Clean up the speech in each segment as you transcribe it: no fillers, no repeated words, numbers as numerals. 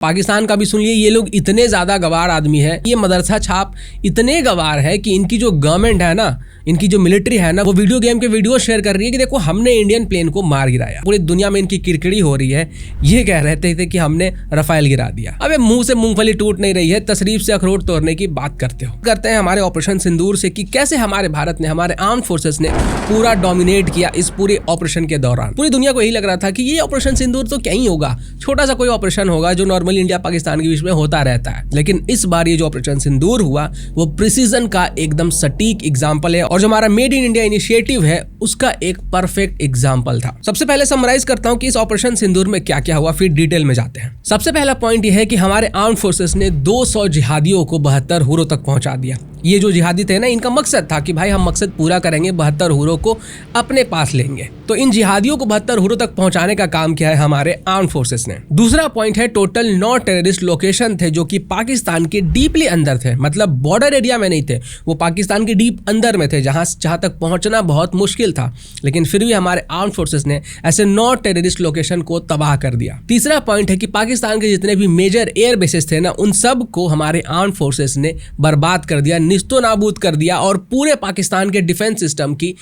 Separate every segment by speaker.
Speaker 1: पाकिस्तान का भी सुन लिए, ये लोग इतने ज्यादा गवार आदमी है, ये मदरसा छाप इतने गवार है कि इनकी जो गवर्नमेंट है ना, इनकी जो मिलिट्री है ना, वो वीडियो गेम के वीडियो शेयर कर रही है कि देखो हमने इंडियन प्लेन को मार गिराया। पूरी दुनिया में इनकी किरकिरी हो रही है, ये कह रहे थे कि हमने रफाल गिरा दिया। अबे मुंह से मूंगफली टूट नहीं रही है, तशरीफ से अखरोट तोड़ने की बात करते हैं हमारे ऑपरेशन सिंदूर से कि कैसे हमारे भारत ने, हमारे आर्म फोर्सेस ने पूरा डोमिनेट किया इस पूरे ऑपरेशन के दौरान। पूरी दुनिया को यही लग रहा था कि ये ऑपरेशन सिंदूर तो क्या ही होगा, छोटा सा कोई ऑपरेशन होगा जो नॉर्मली इंडिया पाकिस्तान के बीच में होता रहता है। लेकिन इस बार ये जो ऑपरेशन सिंदूर हुआ वो प्रिसीजन का एकदम सटीक एग्जांपल है, और जो हमारा मेड इन इंडिया इनिशिएटिव है उसका एक परफेक्ट एग्जांपल था। सबसे पहले समराइज करता हूं कि इस ऑपरेशन सिंदूर में क्या क्या हुआ, फिर डिटेल में जाते हैं। सबसे पहला पॉइंट ये है कि हमारे आर्म फोर्सेस ने 200 जिहादियों को 72 हुरों तक पहुंचा दिया। ये जो जिहादी थे ना, इनका मकसद था कि भाई हम मकसद पूरा करेंगे, 72 हुरों को अपने पास लेंगे। तो इन जिहादियों को 72 हुरों तक पहुंचाने का काम किया है हमारे आर्म फोर्सेस ने। दूसरा पॉइंट है टोटल 9 टेररिस्ट लोकेशन थे जो कि पाकिस्तान के डीपली अंदर थे, मतलब बॉर्डर एरिया में नहीं थे, वो पाकिस्तान के डीप अंदर में थे, जहां तक पहुंचना बहुत मुश्किल था। लेकिन फिर भी हमारे आर्म फोर्सेस ने ऐसे 9 टेररिस्ट लोकेशन को तबाह कर दिया। तीसरा पॉइंट है कि पाकिस्तान के जितने भी मेजर एयर बेसेस थे ना, उन सब को हमारे आर्म फोर्सेस ने बर्बाद कर दिया, निस्तो नाबूद कर दिया, और पूरे पाकिस्तान के डिफेंस सिस्टम की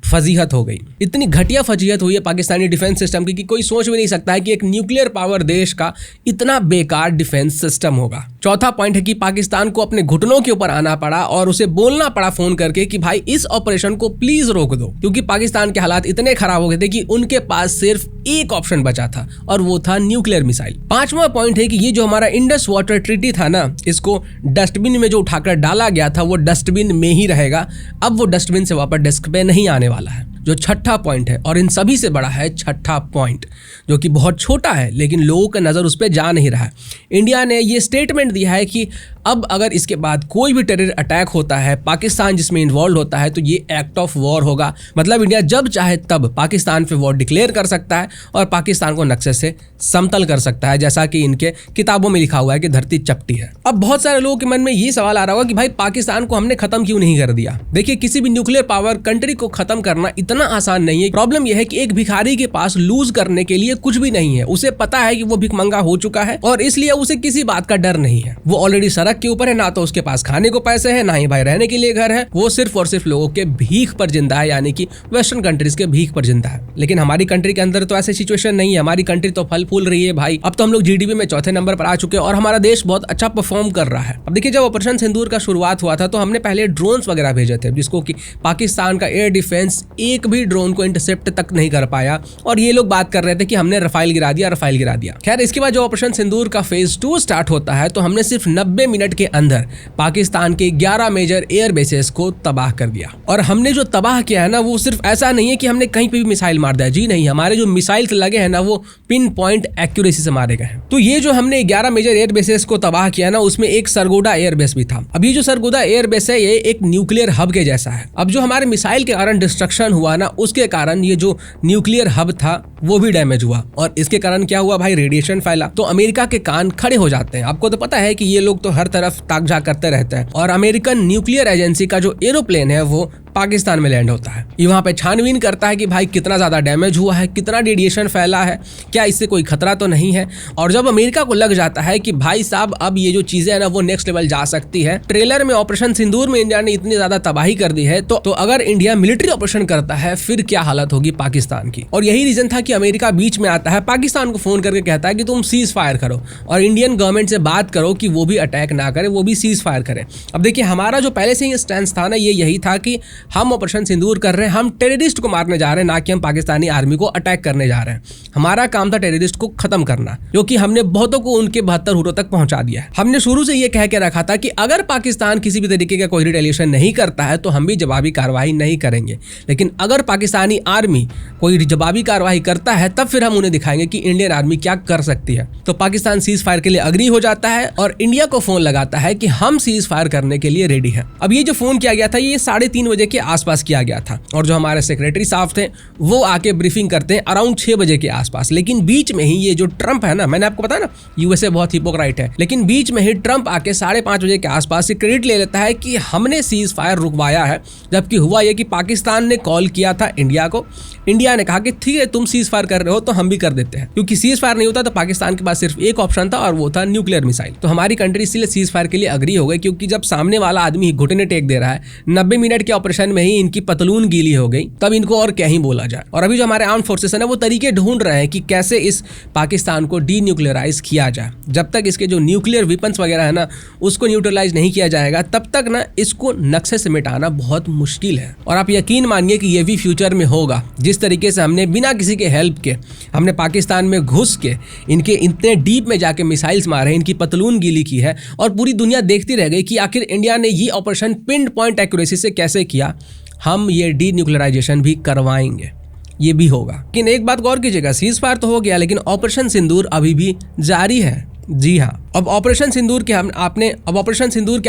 Speaker 1: फजीहत हो गई। इतनी घटिया फजीहत हुई है पाकिस्तानी डिफेंस सिस्टम की कि कोई सोच भी नहीं सकता है कि एक न्यूक्लियर पावर देश का इतना बेकार डिफेंस सिस्टम होगा। चौथा पॉइंट है कि पाकिस्तान को अपने घुटनों के ऊपर आना पड़ा और उसे बोलना पड़ा फोन करके कि भाई इस ऑपरेशन को प्लीज रोक दो, क्योंकि पाकिस्तान के हालात इतने खराब हो गए थे कि उनके पास सिर्फ एक ऑप्शन बचा था और वो था न्यूक्लियर मिसाइल। पांचवा पॉइंट है कि ये जो हमारा इंडस वाटर ट्रीटी था ना, इसको डस्टबिन में जो उठाकर डाला गया था वो डस्टबिन में ही रहेगा, अब वो डस्टबिन से वापस डेस्क पे नहीं आने वाला है। जो छठा पॉइंट है, और इन सभी से बड़ा है छठा पॉइंट, जो कि बहुत छोटा है लेकिन लोगों का नज़र उस पर जा नहीं रहा है। इंडिया ने ये स्टेटमेंट दिया है कि अब अगर इसके बाद कोई भी टेरर अटैक होता है, पाकिस्तान जिसमें इन्वॉल्व होता है, तो ये एक्ट ऑफ वॉर होगा। मतलब इंडिया जब चाहे तब पाकिस्तान पे वॉर डिक्लेयर कर सकता है और पाकिस्तान को नक्शे से समतल कर सकता है, जैसा कि इनके किताबों में लिखा हुआ है कि धरती चपटी है। अब बहुत सारे लोगों के मन में ये सवाल आ रहा होगा कि भाई पाकिस्तान को हमने खत्म क्यों नहीं कर दिया। देखिए, किसी भी न्यूक्लियर पावर कंट्री को खत्म करना इतना आसान नहीं है। प्रॉब्लम यह है कि एक भिखारी के पास लूज करने के लिए कुछ भी नहीं है। उसे पता है कि वो भिखमंगा हो चुका है और इसलिए उसे किसी बात का डर नहीं है। वो ऑलरेडी सड़क के ऊपर है, ना तो उसके पास खाने को पैसे है, ना ही भाई रहने के लिए घर है। वो सिर्फ और सिर्फ लोगों के भीख पर जिंदा है, यानी कि वेस्टर्न कंट्रीज के भीख पर जिंदा है। लेकिन हमारी कंट्री के अंदर तो ऐसी सिचुएशन नहीं है। हमारी कंट्री तो फल फूल रही है भाई। अब तो हम लोग जीडीपी में चौथे नंबर पर आ चुके हैं और हमारा देश बहुत अच्छा परफॉर्म कर रहा है। अब देखिए, जब ऑपरेशन सिंदूर का शुरुआत हुआ था तो हमने पहले ड्रोन्स वगैरह भेजे थे, जिसको कि पाकिस्तान का एयर डिफेंस एक भी ड्रोन को इंटरसेप्ट तक नहीं कर पाया, और ये लोग बात कर रहे थे कि हमने रफाल गिरा दिया। खैर, इसके बाद जो ऑपरेशन सिंदूर का फेज 2 स्टार्ट होता है तो हमने सिर्फ 90 मिनट के अंदर पाकिस्तान के 11 मेजर एयर बेसेस को तबाह कर दिया। और हमने जो तबाह किया है ना, वो सिर्फ ऐसा नहीं है कि हमने कहीं पे भी मिसाइल मार दिया, जी नहीं। हमारे जो मिसाइल लगे हैं ना, वो पिन पॉइंट एक्यूरेसी से मारे गए हैं। तो ये जो हमने 11 मेजर एयर बेसेस को तबाह किया ना, उसमें एक सरगोडा एयर बेस भी था। अब ये जो सरगोडा एयर बेस है, ये एक न्यूक्लियर हब के जैसा है। अब जो हमारे मिसाइल के कारण डिस्ट्रक्शन हुआ ना, उसके कारण ये जो न्यूक्लियर हब था वो भी डैमेज हुआ, और इसके कारण क्या हुआ भाई, रेडिएशन फैला। तो अमेरिका के कान खड़े हो जाते हैं। आपको तो पता है कि ये लोग तो हर तरफ ताक झाक करते रहते हैं, और अमेरिकन न्यूक्लियर एजेंसी का जो एरोप्लेन है वो पाकिस्तान में लैंड होता है। ये वहां पे छानबीन करता है कि भाई कितना ज्यादा डैमेज हुआ है, कितना रेडिएशन फैला है, क्या इससे कोई खतरा तो नहीं है। और जब अमेरिका को लग जाता है कि भाई साहब अब ये जो चीजें है ना वो नेक्स्ट लेवल जा सकती है, ट्रेलर में ऑपरेशन सिंदूर में इंडिया ने इतनी ज्यादा तबाही कर दी है, तो अगर इंडिया मिलिट्री ऑपरेशन करता है फिर क्या हालत होगी पाकिस्तान की। और यही रीजन था कि अमेरिका बीच में आता है, पाकिस्तान को फोन करके कहता है कि तुम सीज फायर करो और इंडियन गवर्नमेंट से बात करो कि वो भी अटैक ना करे, वो भी सीज फायर करे। अब देखिए, हमारा जो पहले से ही स्टैंड था ना, ये यही था कि हम ऑपरेशन सिंदूर कर रहे हैं, हम टेररिस्ट को मारने जा रहे हैं, ना कि हम पाकिस्तानी आर्मी को अटैक करने जा रहे हैं। हमारा काम था टेररिस्ट को खत्म करना, जो कि हमने बहुतों को उनके 72 हुरों तक पहुंचा दिया है। हमने शुरू से ये कह के रखा था कि अगर पाकिस्तान किसी भी तरीके का कोई रिटेलिएशन नहीं करता है तो हम भी जवाबी कार्रवाई नहीं करेंगे, लेकिन अगर पाकिस्तानी आर्मी कोई जवाबी कार्रवाई करता है तब फिर हम उन्हें दिखाएंगे कि इंडियन आर्मी क्या कर सकती है। तो पाकिस्तान सीज फायर के लिए अग्री हो जाता है और इंडिया को फोन लगाता है कि हम सीज फायर करने के लिए रेडी हैं। अब ये जो फोन किया गया था, ये 3:30 बजे के के आसपास किया गया था और जो हमारे सेक्रेटरी साहब थे वो आके ब्रीफिंग करते हैं अराउंड 6 बजे के आसपास। लेकिन बीच में ही ये जो ट्रंप है ना, मैंने आपको बताया ना यूएसए बहुत हिपोक्राइट है, लेकिन बीच में ही ट्रंप आके 5:30 बजे के आसपास क्रेडिट ले लेता है कि हमने सीज फायर रुकवाया है। जबकि हुआ ये कि पाकिस्तान ने कॉल किया था इंडिया को, इंडिया ने कहा कि ठीक है तुम सीज फायर कर रहे हो तो हम भी कर देते हैं, क्योंकि सीज फायर नहीं होता तो पाकिस्तान के पास सिर्फ एक ऑप्शन था और वो था न्यूक्लियर मिसाइल। तो हमारी कंट्री इसलिए सीज फायर के लिए अग्री हो गई, क्योंकि जब सामने वाला आदमी घुटने टेक दे रहा है 90 मिनट के ऑपरेशन में ही इनकी पतलून गीली हो गई, तब इनको और क्या ही बोला जाए। और अभी जो हमारे आर्म फोर्सेस है ना वो तरीके ढूंढ रहे हैं कि कैसे इस पाकिस्तान को डी न्यूक्लियराइज किया जाए। जब तक इसके जो न्यूक्लियर वेपन्स वगैरह है ना उसको न्यूट्रलाइज नहीं किया जाएगा तब तक ना इसको नक्शे से मिटाना बहुत मुश्किल है। और आप यकीन मानिए कि ये भी फ्यूचर में होगा। जिस तरीके से हमने बिना किसी के हेल्प के हमने पाकिस्तान में घुस के इनके इतने डीप में जाके मिसाइल्स मारे, इनकी पतलून गीली की है और पूरी दुनिया देखती रह गई कि आखिर इंडिया ने ये ऑपरेशन पिन पॉइंट एक्यूरेसी से कैसे किया। हम ये डी न्यूक्लियराइजेशन भी करवाएंगे, ये भी होगा। लेकिन एक बात गौर कीजिएगा, सीज फायर तो हो गया लेकिन ऑपरेशन सिंदूर अभी भी जारी है। जी हाँ, अब ऑपरेशन सिंदूर के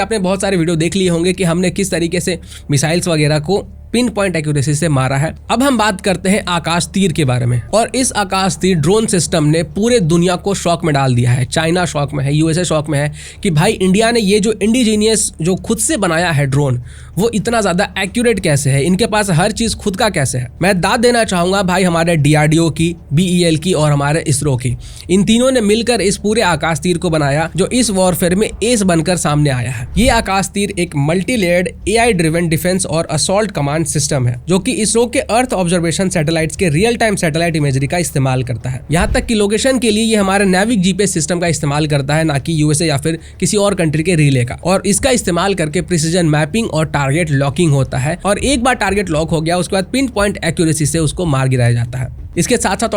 Speaker 1: आपने बहुत सारे वीडियो देख लिए होंगे कि हमने किस तरीके से मिसाइल्स वगैरह को पिन पॉइंट एक्यूरेसी से मारा है। अब हम बात करते हैं आकाश तीर के बारे में। और इस आकाश तीर ड्रोन सिस्टम ने पूरे दुनिया को शॉक में डाल दिया है। चाइना शॉक में है, यूएसए शॉक में है कि भाई इंडिया ने ये जो इंडिजीनियस जो खुद से बनाया है ड्रोन वो इतना ज्यादा एक्यूरेट कैसे है, इनके पास हर चीज खुद का कैसे है। मैं दाद देना चाहूंगा भाई हमारे DRDO की, BEL की और हमारे इसरो की। इन तीनों ने मिलकर इस पूरे आकाश तीर को बनाया जो इस वॉरफेयर में एस बनकर सामने आया है। ये आकाश तीर एक multi layered AI driven defence और असॉल्ट कमांड सिस्टम है जो कि इसरो के अर्थ ऑब्जर्वेशन सैटेलाइट्स के रियल टाइम सैटेलाइट इमेजरी का इस्तेमाल करता है। यहाँ तक कि लोकेशन के लिए ये हमारे नेविक GPS सिस्टम का इस्तेमाल करता है, ना कि यूएसए या फिर किसी और कंट्री के रिले का। और इसका इस्तेमाल करके प्रिसीजन मैपिंग और टारगेट लॉकिंग होता है और एक बार टारगेट लॉक हो गया उसके बाद पिन पॉइंट एक्यूरेसी से उसको मार गिराया जाता है। इसके साथ साथ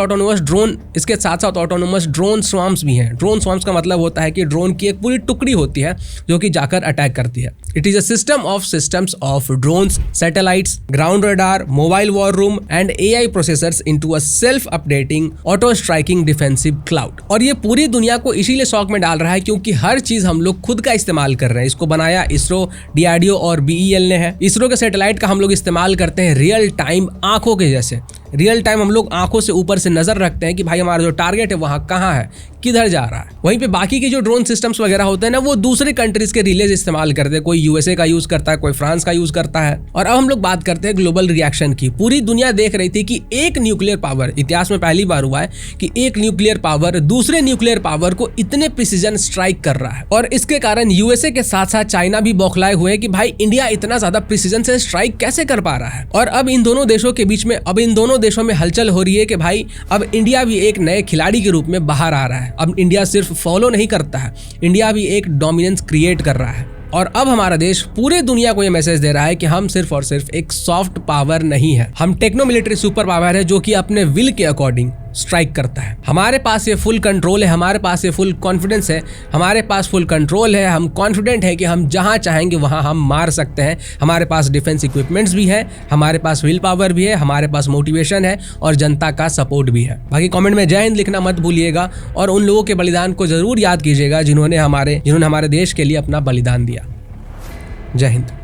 Speaker 1: ऑटोनोमस ड्रोन स्वार्म्स भी हैं। ड्रोन स्वार्म्स का मतलब होता है कि ड्रोन की एक पूरी टुकड़ी होती है जो कि जाकर अटैक करती है। It is a system of systems of drones, satellites, ground radar, mobile war room and AI processors into a self updating auto striking defensive cloud. और ये पूरी दुनिया को इसीलिए शॉक में डाल रहा है क्योंकि हर चीज हम लोग खुद का इस्तेमाल कर रहे हैं। इसको बनाया इसरो, DRDO और BEL ने है। इसरो के सैटेलाइट का हम लोग इस्तेमाल करते हैं रियल टाइम आंखों के जैसे। रियल टाइम हम लोग आंखों से ऊपर से नजर रखते हैं कि भाई हमारा जो टारगेट है वहां कहाँ है, किधर जा रहा है। वहीं पे बाकी के जो ड्रोन सिस्टम्स वगैरह होते हैं ना वो दूसरे कंट्रीज के रिलेज इस्तेमाल करते हैं। कोई यूएसए का यूज करता है, कोई फ्रांस का यूज करता है। और अब हम लोग बात करते हैं ग्लोबल रिएक्शन की। पूरी दुनिया देख रही थी कि एक न्यूक्लियर पावर, इतिहास में पहली बार हुआ है कि एक न्यूक्लियर पावर दूसरे न्यूक्लियर पावर को इतने प्रिसीजन स्ट्राइक कर रहा है। और इसके कारण यूएसए के साथ साथ चाइना भी बौखलाए हुए कि भाई इंडिया इतना ज्यादा प्रिसीजन से स्ट्राइक कैसे कर पा रहा है। और अब इन दोनों देशों के बीच में, अब इन दोनों देशों में हलचल हो रही है कि भाई अब इंडिया भी एक नए खिलाड़ी के रूप में बाहर आ रहा है। अब इंडिया सिर्फ फॉलो नहीं करता है, इंडिया भी एक डोमिनेंस क्रिएट कर रहा है। और अब हमारा देश पूरे दुनिया को यह मैसेज दे रहा है कि हम सिर्फ और सिर्फ एक सॉफ्ट पावर नहीं है, हम टेक्नो मिलिट्री सुपर पावर है जो कि अपने विल के अकॉर्डिंग स्ट्राइक करता है। हमारे पास ये फुल कंट्रोल है, हमारे पास ये फुल कॉन्फिडेंस है, हमारे पास फुल कंट्रोल है। हम कॉन्फिडेंट है कि हम जहां चाहेंगे वहां हम मार सकते हैं। हमारे पास डिफेंस इक्विपमेंट्स भी है, हमारे पास विल पावर भी है, हमारे पास मोटिवेशन है और जनता का सपोर्ट भी है। बाकी कमेंट में जय हिंद लिखना मत भूलिएगा और उन लोगों के बलिदान को जरूर याद कीजिएगा जिन्होंने हमारे देश के लिए अपना बलिदान दिया। जय हिंद।